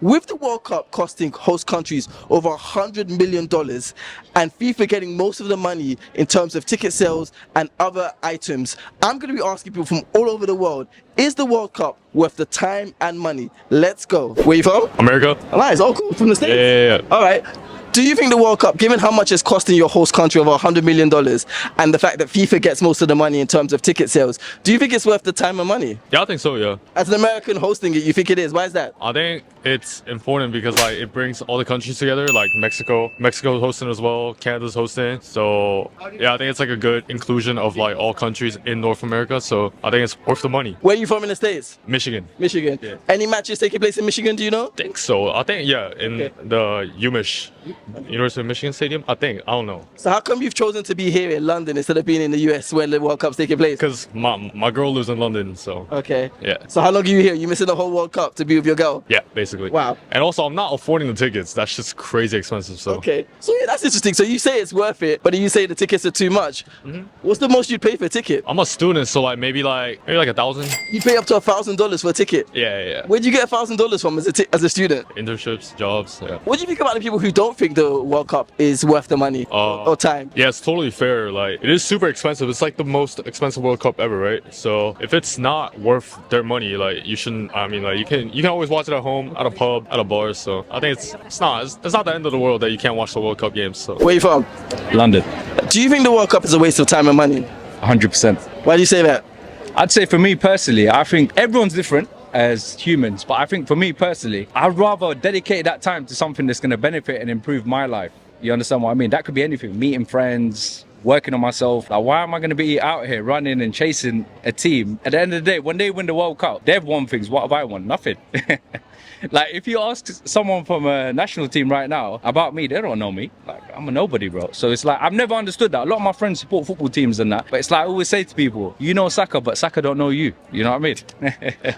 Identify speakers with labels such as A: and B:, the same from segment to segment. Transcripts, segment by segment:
A: With the World Cup costing host countries over $100 million and FIFA getting most of the money in terms of ticket sales and other items, I'm going to be asking people from all over the world, is the World Cup worth the time and money? Let's go. Where you from?
B: America.
A: Nice, all cool, from the States?
B: Yeah.
A: All right. Do you think the World Cup, given how much it's costing your host country over $100 million and the fact that FIFA gets most of the money in terms of ticket sales, do you think it's worth the time and money?
B: Yeah, I think so, yeah.
A: As an American hosting it, you think it is? Why is that?
B: I think it's important because like it brings all the countries together, like Mexico's hosting as well, Canada's hosting. So yeah, I think it's like a good inclusion of like all countries in North America. So I think it's worth the money.
A: Where are you from in the States?
B: Michigan.
A: Michigan.
B: Yeah.
A: Any matches taking place in Michigan, do you know?
B: I think so. I think, yeah, in the UMich, University of Michigan Stadium. I don't know.
A: So how come you've chosen to be here in London instead of being in the US where the World Cup's taking place?
B: Because my girl lives in London, so.
A: Okay.
B: Yeah.
A: So how long are you here? You missing the whole World Cup to be with your girl?
B: Yeah, basically.
A: Wow.
B: And also, I'm not affording the tickets. That's just crazy expensive, so.
A: Okay. So yeah, that's interesting. So you say it's worth it, but you say the tickets are too much. What's the most you'd pay for a ticket?
B: I'm a student, so like maybe like $1,000.
A: You pay up to $1,000 for a ticket.
B: Yeah.
A: Where'd you get $1,000 from as a student?
B: Internships, jobs, yeah.
A: What do you think about the people who don't think the World Cup is worth the money or time?
B: Yeah, it's totally fair. Like, it is super expensive. It's like the most expensive World Cup ever, right? So if it's not worth their money, like you shouldn't. I mean, like you can always watch it at home, at a pub, at a bar. So I think it's not the end of the world that you can't watch the World Cup games. So.
A: Where you from?
C: London.
A: Do you think the World Cup is a waste of time and money?
C: 100%.
A: Why do you say that?
C: I'd say for me personally, I think everyone's different as humans, but I think for me personally, I'd rather dedicate that time to something that's going to benefit and improve my life. You understand what I mean? That could be anything, meeting friends, working on myself. Like, why am I going to be out here running and chasing a team? At the end of the day, when they win the World Cup, they've won things. What have I won? Nothing. Like, if you ask someone from a national team right now about me, they don't know me. Like, I'm a nobody, bro. So it's like, I've never understood that. A lot of my friends support football teams and that. But it's like I always say to people, you know Saka, but Saka don't know you. You know what I mean?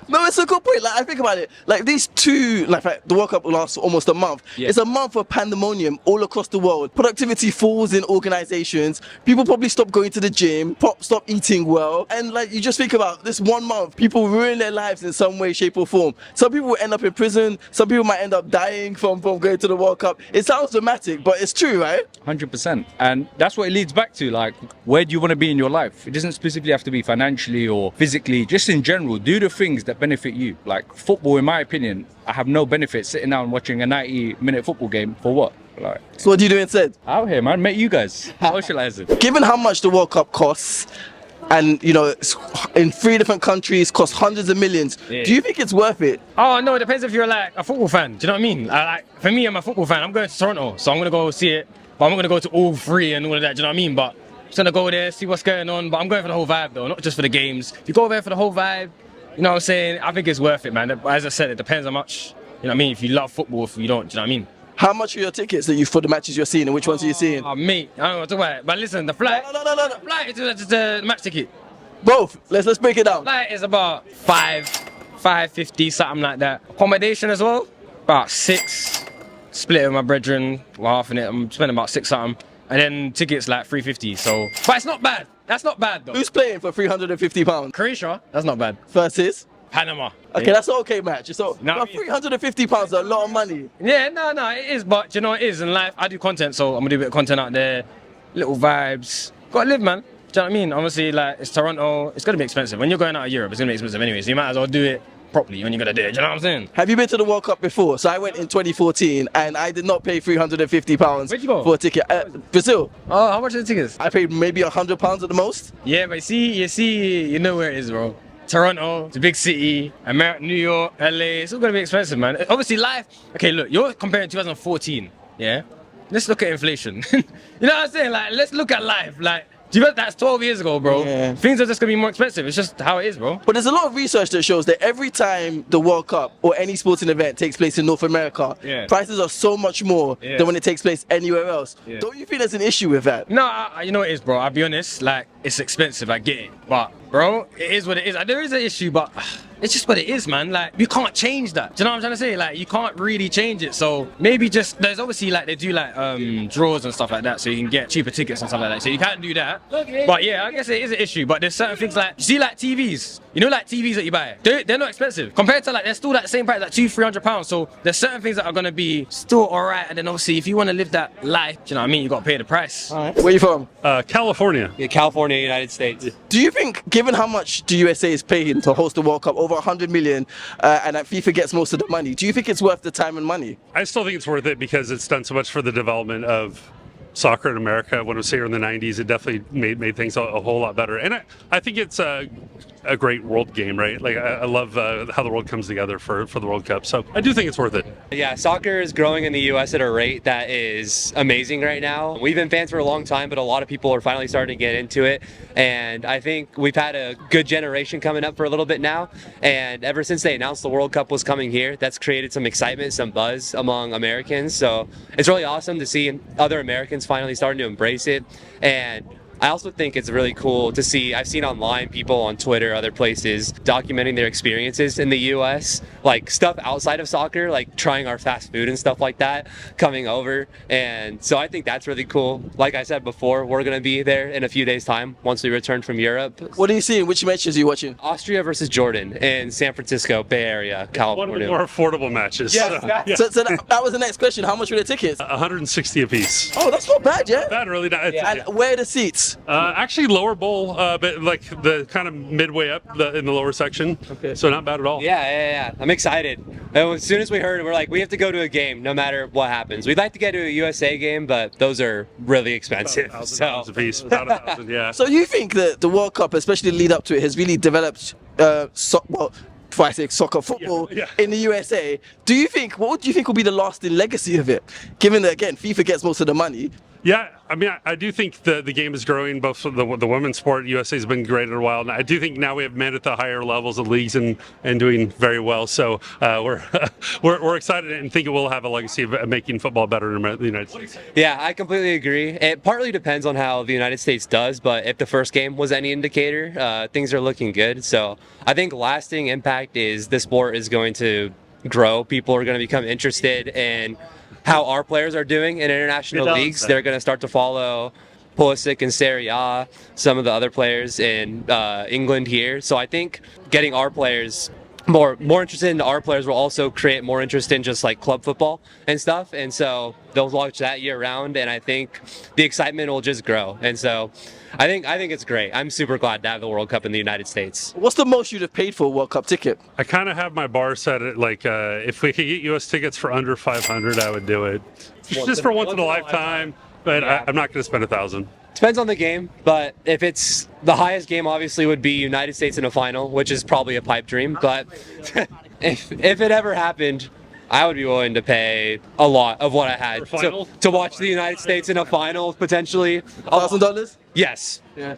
A: No, it's a good point. Like, I think about it. Like, these two, like the World Cup lasts almost a month. Yeah. It's a month of pandemonium all across the world. Productivity falls in organizations. People probably stop going to the gym, stop eating well. And like, you just think about this 1 month, people ruin their lives in some way, shape or form. Some people will end up in prison. Some people might end up dying from going to the World Cup. It sounds dramatic, but it's true, right?
C: 100%. And that's what it leads back to. Like, where do you want to be in your life? It doesn't specifically have to be financially or physically. Just in general, do the things that benefit you. Like football, in my opinion, I have no benefit sitting down watching a 90-minute football game for what? Like,
A: so what do you do instead?
C: Out here, man. Meet you guys. Socializing.
A: Given how much the World Cup costs, and you know, it's in 3 different countries, costs hundreds of millions. Yeah. Do you think it's worth it?
D: Oh no, it depends if you're like a football fan. Do you know what I mean? Like, for me, I'm a football fan. I'm going to Toronto, so I'm gonna go see it. But I'm not gonna go to all 3 and all of that. Do you know what I mean? But I'm just gonna go there, see what's going on. But I'm going for the whole vibe though, not just for the games. If you go there for the whole vibe, you know what I'm saying? I think it's worth it, man. As I said, it depends how much. You know what I mean? If you love football, if you don't, do you know what I mean?
A: How much are your tickets that for the matches you're seeing, and which ones are you seeing?
D: Oh, mate, I don't want to talk about it. But listen, the flight.
A: No.
D: The flight is the match ticket.
A: Both. Let's break it down.
D: Flight is about $5.50, something like that. Accommodation as well, about 6. Split it with my brethren, half in it. I'm spending about 6 something. And then tickets like $3.50. So, but it's not bad. That's not bad though.
A: Who's playing for £350?
D: Croatia. That's not bad.
A: Versus
D: Panama.
A: Okay, that's an okay match. So,
D: no,
A: £350 is a lot of money.
D: Yeah, no, it is. But you know, it is in life. I do content, so I'm gonna do a bit of content out there. Little vibes. Gotta live, man. Do you know what I mean? Obviously, like, it's Toronto. It's gonna be expensive. When you're going out of Europe, it's gonna be expensive anyway. So you might as well do it properly when you're gonna do it. Do you know what I'm saying?
A: Have you been to the World Cup before? So I went in 2014 and I did not pay £350
D: Where'd you go?
A: for a ticket. Brazil.
D: Oh, how much are the tickets?
A: I paid maybe £100 at the most.
D: Yeah, but you know where it is, bro. Toronto, it's a big city. America, New York, LA. It's all gonna be expensive, man. Obviously, life. Okay, look, you're comparing 2014. Yeah. Let's look at inflation. You know what I'm saying? Like, let's look at life. Like, that's 12 years ago, bro. Yeah. Things are just gonna be more expensive. It's just how it is, bro.
A: But there's a lot of research that shows that every time the World Cup or any sporting event takes place in North America, prices are so much more than when it takes place anywhere else. Don't you think there's an issue with that?
D: No, you know it is, bro. I'll be honest. Like, it's expensive, I get it. But, bro, it is what it is. There is an issue, but it's just what it is, man. Like, you can't change that. Do you know what I'm trying to say? Like, you can't really change it. So maybe just, there's obviously, like, they do, like, draws and stuff like that, so you can get cheaper tickets and stuff like that. So you can't do that. But, yeah, I guess it is an issue. But there's certain things like, you see, like, TVs. You know, like, TVs that you buy? They're not expensive. Compared to, like, they're still, like, the same price, like, £200-300. So there's certain things that are going to be still all right. And then, obviously, if you want to live that life, do you know what I mean? You got to pay the price.
A: All right. Where you from?
E: California.
F: Yeah, California, United States.
A: Do you think, given how much the USA is paying to host the World Cup, over 100 million, and that FIFA gets most of the money, do you think it's worth the time and money?
E: I still think it's worth it because it's done so much for the development of soccer in America. When it was here in the 90s, it definitely made things a whole lot better. And I think it's a great world game, right? Like, I love how the world comes together for the World Cup. So I do think it's worth it.
F: Yeah, soccer is growing in the U.S. at a rate that is amazing right now. We've been fans for a long time, but a lot of people are finally starting to get into it. And I think we've had a good generation coming up for a little bit now. And ever since they announced the World Cup was coming here, that's created some excitement, some buzz among Americans. So it's really awesome to see other Americans finally starting to embrace it. And I also think it's really cool to see, I've seen online people on Twitter, other places, documenting their experiences in the US, like stuff outside of soccer, like trying our fast food and stuff like that, coming over. And so I think that's really cool. Like I said before, we're going to be there in a few days' time once we return from Europe.
A: What are you seeing? Which matches are you watching?
F: Austria versus Jordan in San Francisco, Bay Area, California.
E: One of the more affordable matches.
F: Yes,
E: Yeah.
A: So that was the next question. How much were the tickets?
E: 160 apiece.
A: Oh, that's not bad, yeah?
E: Bad, really. Not.
A: And where are the seats?
E: Actually, lower bowl, but like the kind of midway up in the lower section.
A: Okay.
E: So not bad at all.
F: Yeah. I'm excited. And as soon as we heard it, we're like, we have to go to a game no matter what happens. We'd like to get to a USA game, but those are really expensive.
E: $1,000 a piece. About 1,000, yeah.
A: So you think that the World Cup, especially the lead up to it, has really developed, before I say soccer, football
E: Yeah.
A: in the USA? What do you think will be the lasting legacy of it? Given that, again, FIFA gets most of the money.
E: Yeah, I mean, I do think the game is growing, both for the women's sport. USA has been great in a while. And I do think now we have men at the higher levels of leagues and doing very well. So we're excited and think it will have a legacy of making football better in the United States.
F: Yeah, I completely agree. It partly depends on how the United States does, but if the first game was any indicator, things are looking good. So I think lasting impact is the sport is going to grow. People are going to become interested in how our players are doing in international leagues. They're going to start to follow Pulisic and Serie A, some of the other players in England here. So I think getting our players more interested in our players will also create more interest in just like club football and stuff. And so they'll watch that year round, and I think the excitement will just grow. And so I think it's great. I'm super glad to have the World Cup in the United States.
A: What's the most you'd have paid for a World Cup ticket?
E: I kind of have my bar set at like if we could get US tickets for under 500, I would do it. Just for once in a lifetime. But I'm not going to spend 1,000.
F: Depends on the game, but if it's the highest game, obviously would be United States in a final, which is probably a pipe dream. But if it ever happened, I would be willing to pay a lot of what I had to watch the United States in a final, potentially.
A: $1,000?
F: Yes.
A: Yeah.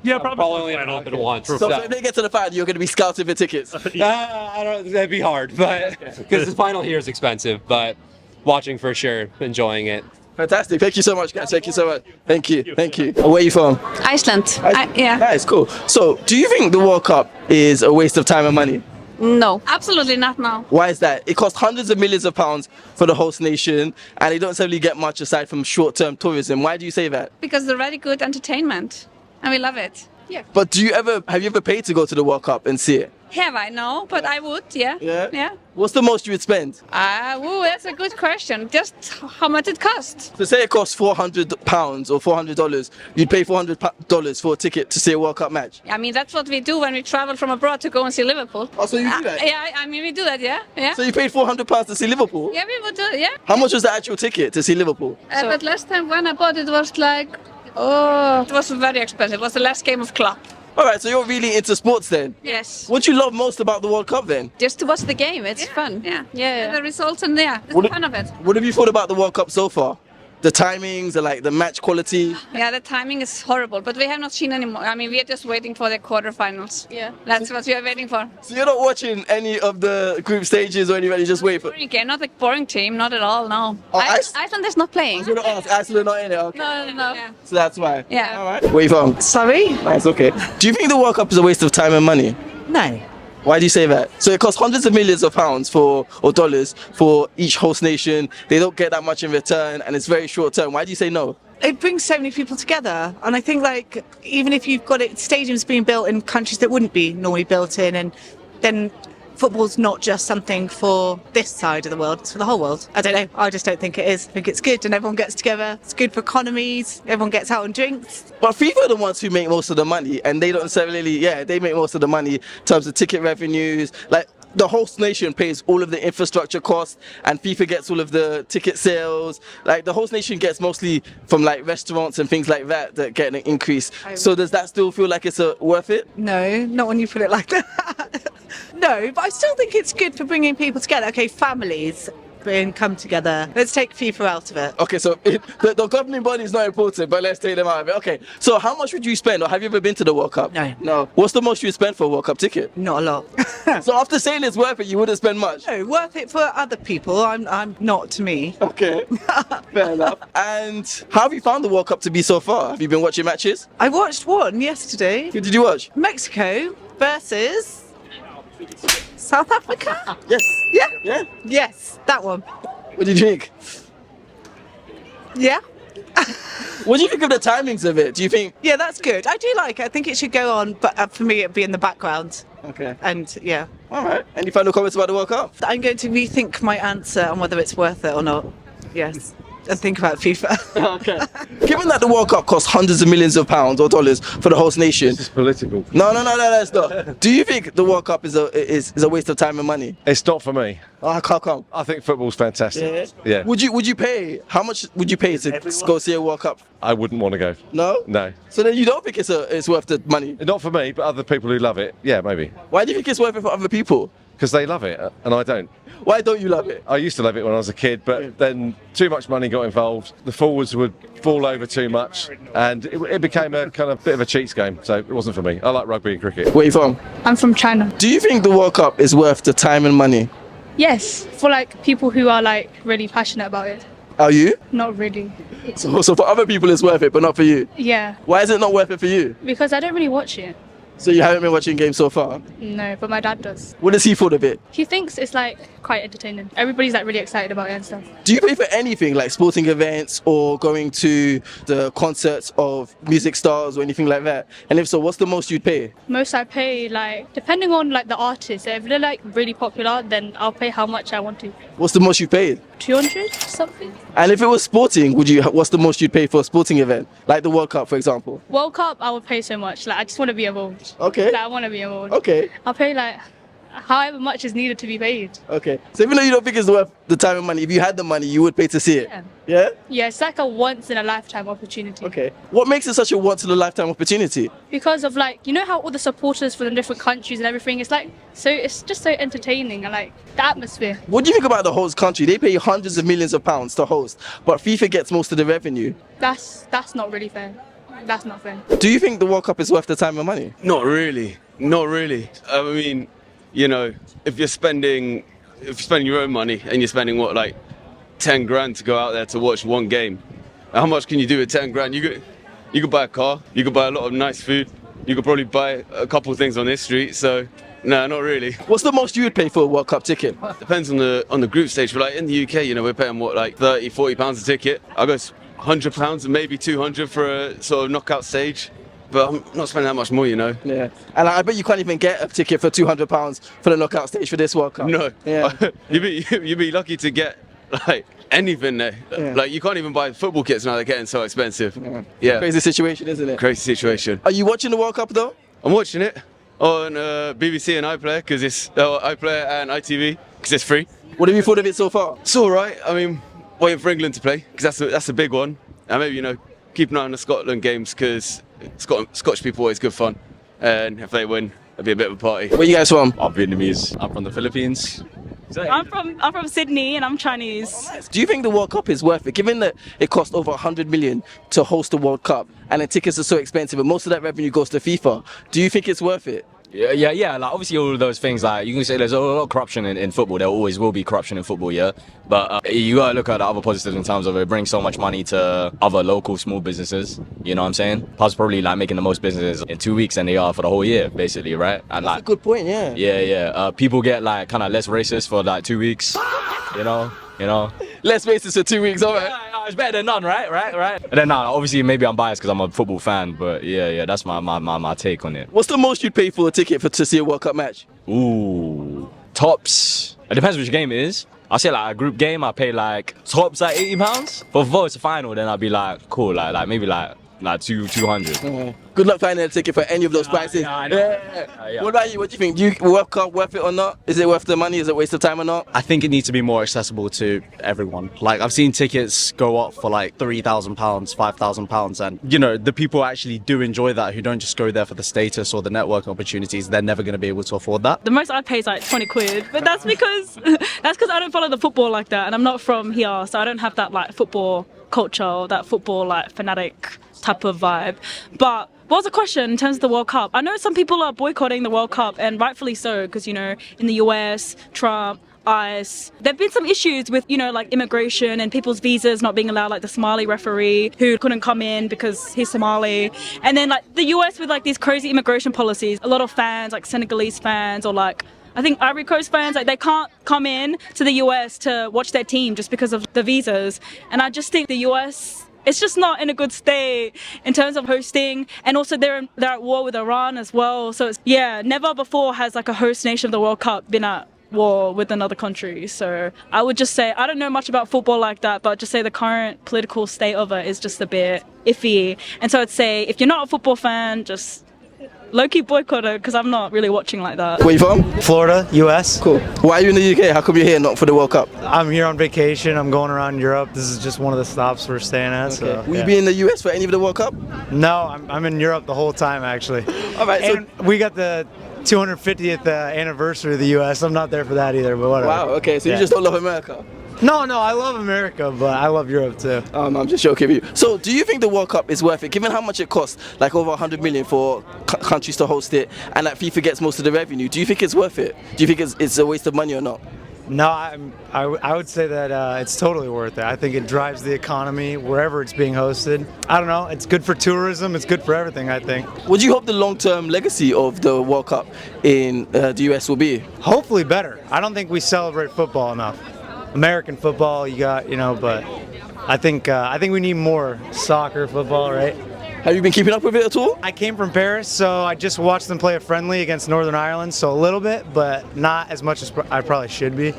E: Yeah, probably
F: only happened once.
A: So if they get to the final, you're going to be scouting for tickets.
F: I don't. That'd be hard, but because the final here is expensive. But watching for sure, enjoying it.
A: Fantastic. Thank you so much, guys. Thank you so much. Thank you. Where are you from?
G: Iceland. Yeah.
A: Nice, cool. So, do you think the World Cup is a waste of time and money?
G: No, absolutely not now.
A: Why is that? It costs hundreds of millions of pounds for the host nation, and they don't necessarily get much aside from short-term tourism. Why do you say that?
G: Because they're very good entertainment, and we love it. Yeah.
A: But have you ever paid to go to the World Cup and see it?
G: Have I? No, but I would. Yeah.
A: Yeah. What's the most you would spend?
G: That's a good question. Just how much it costs.
A: So say it costs £400 or $400, you'd pay $400 for a ticket to see a World Cup match.
G: I mean, that's what we do when we travel from abroad to go and see Liverpool.
A: Oh, so you do that?
G: Yeah, I mean, we do that. Yeah.
A: So you paid £400 to see Liverpool?
G: Yeah, we would do it. Yeah.
A: How much was the actual ticket to see Liverpool?
G: But last time when I bought it was like, it was very expensive. It was the last game of club.
A: All right, so you're really into sports then?
G: Yes.
A: What do you love most about the World Cup then?
G: Just to watch the game. It's fun. Yeah. The results and the fun of it.
A: What have you thought about the World Cup so far? The timings, the match quality.
G: Yeah, the timing is horrible, but we have not seen any more. I mean, we are just waiting for the quarterfinals. Yeah, that's what we are waiting for.
A: So you're not watching any of the group stages or anything, you just wait for...
G: Boring game, not like boring team, not at all, no.
A: Oh,
G: Iceland is not playing.
A: I was going to ask, Iceland not in it? Okay.
G: No. Yeah.
A: So that's why?
G: Yeah.
A: All right. Where are you from?
H: Sorry?
A: Nice, okay. Do you think the World Cup is a waste of time and money?
H: No.
A: Why do you say that? So it costs hundreds of millions of pounds or dollars for each host nation. They don't get that much in return and it's very short term. Why do you say no?
H: It brings so many people together. And I think even if you've got stadiums being built in countries that wouldn't be normally built in, and then football's not just something for this side of the world, it's for the whole world. I don't know. I just don't think it is. I think it's good and everyone gets together. It's good for economies. Everyone gets out and drinks.
A: But FIFA are the ones who make most of the money and they don't necessarily, they make most of the money in terms of ticket revenues. The host nation pays all of the infrastructure costs and FIFA gets all of the ticket sales. The host nation gets mostly from restaurants and things like that get an increase. So does that still feel like it's worth it?
H: No, not when you put it like that. No, but I still think it's good for bringing people together. Okay, families come together. Let's take FIFA out of it.
A: Okay, so the governing body is not important, but let's take them out of it. Okay, so how much would you spend, or have you ever been to the World Cup?
H: No.
A: No. What's the most you would spend for a World Cup ticket?
H: Not a lot.
A: So after saying it's worth it, you wouldn't spend much?
H: No, worth it for other people. I'm not to me.
A: Okay, fair enough. And how have you found the World Cup to be so far? Have you been watching matches?
H: I watched one yesterday.
A: Who did you watch?
H: Mexico versus South Africa?
A: Yes.
H: Yeah?
A: Yeah?
H: Yes, that one.
A: What did you think?
H: Yeah?
A: What do you think of the timings of it? Do you think...
H: Yeah, that's good. I do like it. I think it should go on, but for me it'd be in the background.
A: Okay.
H: And yeah.
A: All right. Any final comments about the World Cup?
H: I'm going to rethink my answer on whether it's worth it or not. Yes. And think about FIFA.
A: Okay. Given that the World Cup costs hundreds of millions of pounds or dollars for the host nation...
I: It's political.
A: No, it's not. Do you think the World Cup is a waste of time and money?
I: It's not for me.
A: Oh, how come?
I: I think football's fantastic. Yeah.
A: Would you pay? How much would you pay to go see a World Cup?
I: I wouldn't want to go.
A: No?
I: No.
A: So then you don't think it's worth the money?
I: Not for me, but other people who love it, yeah, maybe.
A: Why do you think it's worth it for other people?
I: Because they love it, and I don't.
A: Why don't you love it?
I: I used to love it when I was a kid, but then too much money got involved. The forwards would fall over too much, and it became a kind of bit of a cheats game. So it wasn't for me. I like rugby and cricket.
A: Where are you from?
J: I'm from China.
A: Do you think the World Cup is worth the time and money?
J: Yes, for people who are really passionate about it.
A: Are you?
J: Not really.
A: So for other people it's worth it, but not for you?
J: Yeah,
A: Why is it not worth it for you?
J: because I don't really watch it.
A: So you haven't been watching games so far?
J: No, but my dad does.
A: What does he thought of it?
J: He thinks it's quite entertaining. Everybody's really excited about it and stuff.
A: Do you pay for anything like sporting events or going to the concerts of music stars or anything like that? And if so, what's the most you'd pay?
J: Most I pay depending on the artist. If they're really popular, then I'll pay how much I want to.
A: What's the most you paid?
J: 200 something.
A: And if it was sporting, what's the most you'd pay for a sporting event? Like the World Cup, for example?
J: World Cup, I would pay so much. I just want to be involved.
A: Okay.
J: I want to be involved.
A: Okay.
J: I'll pay however much is needed to be paid.
A: Okay. So even though you don't think it's worth the time and money, if you had the money, you would pay to see it?
J: Yeah.
A: Yeah?
J: Yeah, it's a once in a lifetime opportunity.
A: Okay. What makes it such a once in a lifetime opportunity?
J: Because of you know how all the supporters from the different countries and everything, it's just so entertaining and the atmosphere.
A: What do you think about the host country? They pay hundreds of millions of pounds to host, but FIFA gets most of the revenue.
J: That's not really fair. That's not fair.
A: Do you think the World Cup is worth the time and money?
K: Not really. I mean, if you're spending your own money and you're spending 10 grand to go out there to watch one game, how much can you do with 10 grand? You could buy a car, you could buy a lot of nice food, you could probably buy a couple of things on this street. So no, not really.
A: What's the most you would pay for a World Cup ticket?
K: Depends on the group stage. But in the UK, we're paying £30-40 a ticket. I go £100 and maybe 200 for a sort of knockout stage. But I'm not spending that much more,
A: Yeah. And I bet you can't even get a ticket for £200 for the knockout stage for this World Cup.
K: No.
A: Yeah.
K: You'd be lucky to get anything there.
A: Yeah.
K: You can't even buy football kits now, they're getting so expensive. Yeah.
A: Crazy situation, isn't it?
K: Crazy situation.
A: Are you watching the World Cup though?
K: I'm watching it on BBC and iPlayer because it's iPlayer and ITV because it's free.
A: What have you thought of it so far?
K: It's all right. I mean, waiting for England to play because that's a big one. And maybe keep an eye on the Scotland games because Scottish people are always good fun. And if they win, it'll be a bit of a party.
A: Where are you guys from?
L: I'm Vietnamese. I'm from the Philippines. I'm from Sydney and I'm Chinese.
A: Do you think the World Cup is worth it, given that it cost over 100 million to host the World Cup and the tickets are so expensive and most of that revenue goes to FIFA? Do you think it's worth it?
M: Yeah. Like obviously all of those things. Like you can say there's a lot of corruption in football. There always will be corruption in football. Yeah, but you gotta look at the other positives in terms of it brings so much money to other local small businesses. You know what I'm saying? Plus probably like making the most businesses in 2 weeks than they are for the whole year, basically, right? And
A: That's a good point. Yeah.
M: Yeah. People get like kind of less racist for like 2 weeks. You know.
A: Less racist for 2 weeks. All right.
M: It's better than none, right? And then obviously maybe I'm biased because I'm a football fan, but yeah, that's my take on it.
A: What's the most you'd pay for a ticket to see a World Cup match?
M: Ooh, tops. It depends which game it is. I'll say like a group game, I pay like tops like £80. But if it's a final, then I'd be like cool, like maybe like 200.
A: Good luck finding a ticket for any of those prices.
M: Yeah.
A: What about you? What do you think? Do you World Cup worth it or not? Is it worth the money? Is it a waste of time or not?
N: I think it needs to be more accessible to everyone. Like I've seen tickets go up for like £3,000, £5,000, and you know the people actually do enjoy that who don't just go there for the status or the network opportunities. They're never going to be able to afford that.
L: The most I'd pay is like 20 quid, but that's because I don't follow the football like that, and I'm not from here, so I don't have that like football culture or that football like fanatic type of vibe. But what was the question in terms of the World Cup? I know some people are boycotting the World Cup, and rightfully so, because you know in the US, Trump, ICE, there've been some issues with like immigration and people's visas not being allowed, like the Somali referee who couldn't come in because he's Somali, and then like the US with like these crazy immigration policies. A lot of fans, like Senegalese fans or like I think Ivory Coast fans, like they can't come in to the US to watch their team just because of the visas. And I just think the US, it's just not in a good state in terms of hosting, and also they're at war with Iran as well. So never before has like a host nation of the World Cup been at war with another country. So I would just say, I don't know much about football like that, but just say the current political state of it is just a bit iffy. And so I'd say if you're not a football fan, just low-key boycott it, because I'm not really watching like that.
A: Where you from?
O: Florida, US.
A: Cool. Why are you in the UK? How come you're here, not for the World Cup?
O: I'm here on vacation. I'm going around Europe. This is just one of the stops we're staying at.
A: Okay.
O: So,
A: Will you be in the US for any of the World Cup?
O: No, I'm in Europe the whole time, actually.
A: All right.
O: And we got the 250th anniversary of the US. I'm not there for that either, but whatever.
A: Wow, okay. So you just don't love America?
O: No, I love America, but I love Europe too.
A: I'm just joking with you. So, do you think the World Cup is worth it, given how much it costs, like over 100 million for countries to host it, and that FIFA gets most of the revenue? Do you think it's worth it? Do you think it's a waste of money or not?
O: No, I would say that it's totally worth it. I think it drives the economy wherever it's being hosted. I don't know. It's good for tourism. It's good for everything, I think.
A: What do you hope the long-term legacy of the World Cup in the US will be?
O: Hopefully better. I don't think we celebrate football enough. American football, but I think we need more soccer, football, right?
A: Have you been keeping up with it at all?
O: I came from Paris, so I just watched them play a friendly against Northern Ireland, so a little bit, but not as much as I probably should be.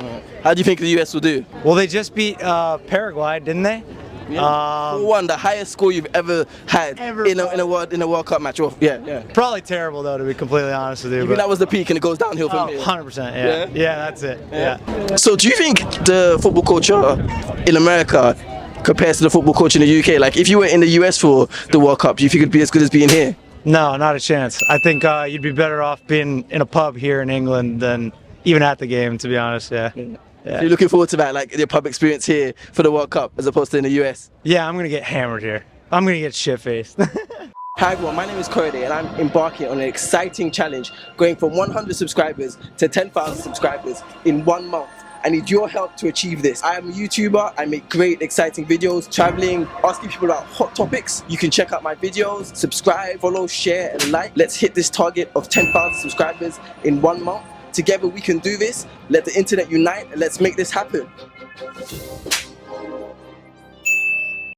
A: How do you think the US will do?
O: Well, they just beat Paraguay, didn't they?
A: Yeah. 4-1, the highest score you've ever had in a World Cup match. Yeah.
O: Probably terrible though, to be completely honest with you.
A: You think that was the peak and it goes downhill from here?
O: 100%. Yeah, that's it. Yeah.
A: So, do you think the football culture in America compares to the football culture in the UK? Like, if you were in the US for the World Cup, do you think it'd be as good as being here?
O: No, not a chance. I think you'd be better off being in a pub here in England than even at the game, to be honest. Yeah.
A: So you're looking forward to that, like your pub experience here for the World Cup as opposed to in the US?
O: Yeah, I'm going to get hammered here. I'm going to get shit-faced.
A: Hi everyone, my name is Korede and I'm embarking on an exciting challenge going from 100 subscribers to 10,000 subscribers in 1 month. I need your help to achieve this. I am a YouTuber, I make great exciting videos, traveling, asking people about hot topics. You can check out my videos, subscribe, follow, share and like. Let's hit this target of 10,000 subscribers in 1 month. Together we can do this. Let the internet unite and let's make this happen.